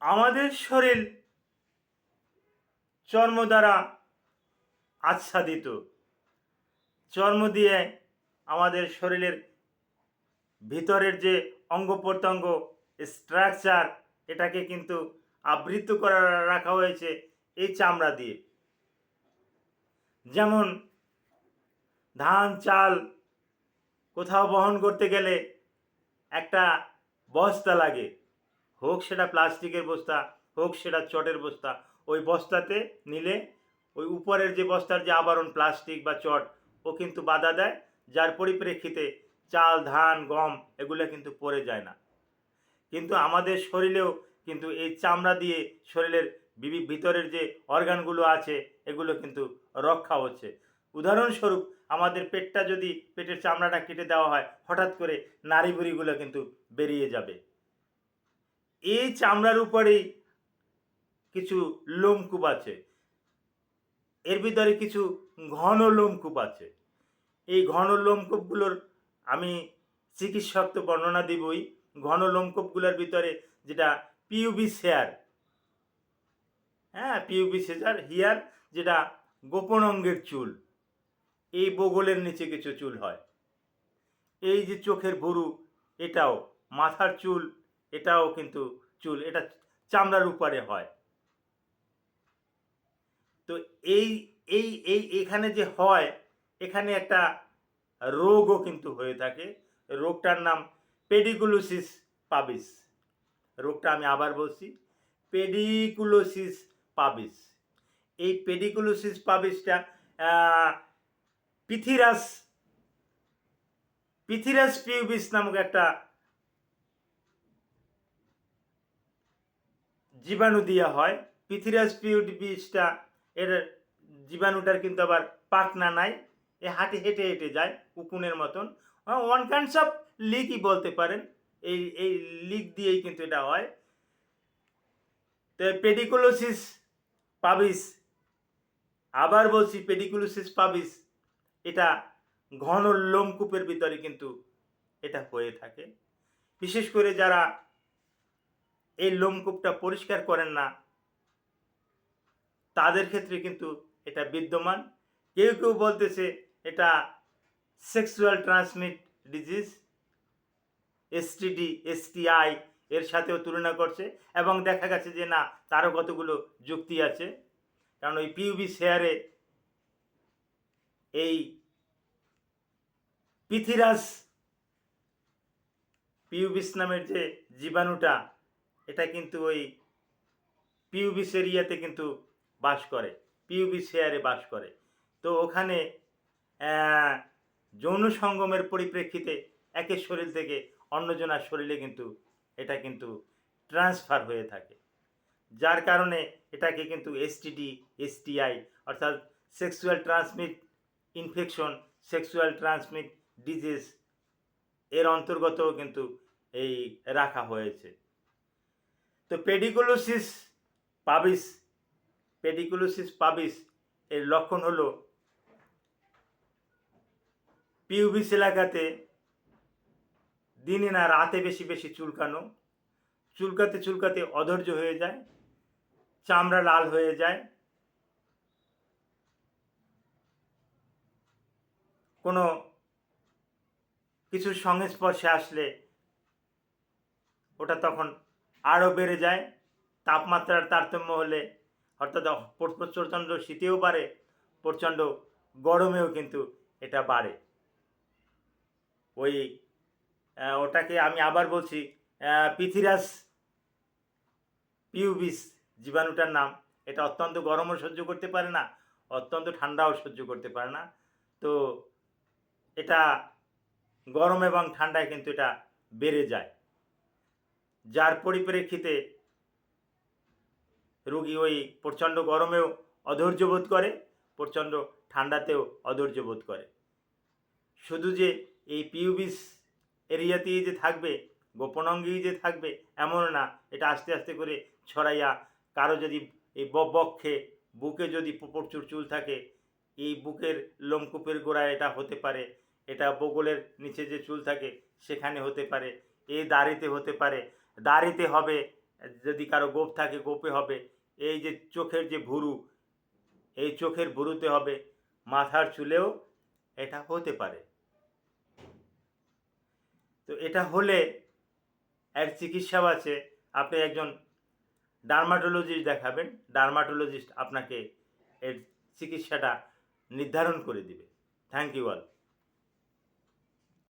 আমাদের শরীর চর্ম দ্বারা আচ্ছাদিত। চর্ম দিয়ে আমাদের শরীরের ভিতরের যে অঙ্গ প্রত্যঙ্গ স্ট্রাকচার, এটাকে কিন্তু আবৃত করে রাখা হয়েছে এই চামড়া দিয়ে। যেমন ধান চাল কোথাও বহন করতে গেলে একটা বস্তা লাগে, হোক সেটা প্লাস্টিকের বস্তা, হোক সেটা চটের বস্তা। ওই বস্তাতে নিলে ওই উপরের যে বস্তার যে আবরণ প্লাস্টিক বা চট, ও কিন্তু বাধা দেয়, যার পরিপ্রেক্ষিতে চাল ধান গম এগুলো কিন্তু পড়ে যায় না। কিন্তু আমাদের শরীরেও কিন্তু এই চামড়া দিয়ে শরীরের ভিতরের যে অর্গানগুলো আছে এগুলো কিন্তু রক্ষা হচ্ছে। উদাহরণস্বরূপ আমাদের পেটটা যদি পেটের চামড়াটা কেটে দেওয়া হয়, হঠাৎ করে নাড়িভুড়িগুলো কিন্তু বেরিয়ে যাবে। এই চামড়ার উপরেই কিছু লোমকূপ আছে, এর ভিতরে কিছু ঘন লোমকূপ আছে। এই ঘন লোমকূপগুলোর আমি চিকিৎসক তো বর্ণনা দিবই। ঘন লোমকূপগুলোর ভিতরে যেটা পিউবিস হেয়ার, হ্যাঁ পিউবিস হেয়ার, যেটা গোপন অঙ্গের চুল, এই বগলের নিচে কিছু চুল হয়। এই যে চোখের ভুরু, এটাও মাথার চুল, এটাও কিন্তু চুল, এটা চামড়ার উপরে হয়। তো এই এই এই এখানে যে হয়, এখানে একটা রোগও কিন্তু হয়ে থাকে। রোগটার নাম পেডিকুলোসিস পাবিস। রোগটা আমি আবার বলছি, পেডিকুলোসিস পাবিস। এই পেডিকুলোসিস পাবিসটা পিথিরাস পিথিরাস পিউবিস নামক একটা জীবাণু দিয়ে হয়। পিথিরাস পিউবিসটা, এর জীবাণুটার কিন্তু আবার পাখনা নাই, এ হাঁটে হেঁটে হেঁটে যায় উকুনের মতন। ওয়ান কাইন্ডস অফ লিকই বলতে পারেন। এই এই লিক দিয়েই কিন্তু এটা হয়। তো পেডিকুলোসিস পাবিস, আবার বলছি পেডিকুলোসিস পাবিস, এটা ঘন লোমকূপের ভিতরে কিন্তু এটা হয়ে থাকে। বিশেষ করে যারা এই লোমকূপটা পরিষ্কার করেন না, তাদের ক্ষেত্রে কিন্তু এটা বিদ্যমান। কেউ কেউ বলতেছে এটা sexual transmit disease, STD STI এর সাথেও তুলনা করছে, এবং দেখা গেছে যে না, তারও কতগুলো যুক্তি আছে। কারণ ওই পিউবিস হেয়ারে এই পিথিরাস পিউবিস নামের যে জীবাণুটা, এটা কিন্তু ওই পিউবিস এরিয়াতে কিন্তু বাস করে, পিউবিস হেয়ারে বাস করে। তো ওখানে যৌন সঙ্গমের পরিপ্রেক্ষিতে একের শরীর থেকে অন্যজনের শরীরে কিন্তু এটা কিন্তু ট্রান্সফার হয়ে থাকে, যার কারণে এটাকে কিন্তু এসটিডি এসটিআই অর্থাৎ sexual transmit infection, sexual transmit disease এর অন্তর্গতও কিন্তু এই রাখা হয়েছে। তো পেডিকুলোসিস পাবিস এর লক্ষণ হলো পিউবিস এলাকাতে দিনে না রাতে বেশি বেশি চুলকানো, চুলকাতে চুলকাতে অধৈর্য হয়ে যায়, চামড়া লাল হয়ে যায়, কোনো কিছুর সংস্পর্শে আসলে ওটা তখন আরও বেড়ে যায়। তাপমাত্রার তারতম্য হলে, অর্থাৎ প্রচণ্ড শীতেও বাড়ে, প্রচণ্ড গরমেও কিন্তু এটা বাড়ে। ওই ওটাকে আমি আবার বলছি, পিথিরাস পিউবিস জীবাণুটার নাম। এটা অত্যন্ত গরমও সহ্য করতে পারে না, অত্যন্ত ঠান্ডাও সহ্য করতে পারে না। তো এটা গরম এবং ঠান্ডায় কিন্তু এটা বেড়ে যায়, যার পরিপ্রেক্ষিতে রোগী ওই প্রচণ্ড গরমেও অধৈর্য বোধ করে, প্রচণ্ড ঠান্ডাতেও অধৈর্য বোধ করে। শুধু যে এই পিউবিস এরিয়াতেই যে থাকবে, গোপন অঙ্গেই যে থাকবে এমন না, এটা আস্তে আস্তে করে ছড়াইয়া কারো যদি এই বক্ষে বুকে যদি প্রচুর চুল থাকে, এই বুকের লোমকূপের গোড়ায় এটা হতে পারে, এটা বগলের নিচে যে চুল থাকে সেখানে হতে পারে, এই দাড়িতে হতে পারে। দাড়িতে হবে, যদি কারো গোঁফ থাকে গোঁফে হবে, এই যে চোখের যে ভুরু, এই চোখের ভুরুতে হবে, মাথার চুলেও এটা হতে পারে। তো এটা হলে এর চিকিৎসাও আছে। আপনি একজন ডার্মাটোলজিস্ট দেখাবেন, ডার্মাটোলজিস্ট আপনাকে এর চিকিৎসাটা নির্ধারণ করে দিবে। Thank you all.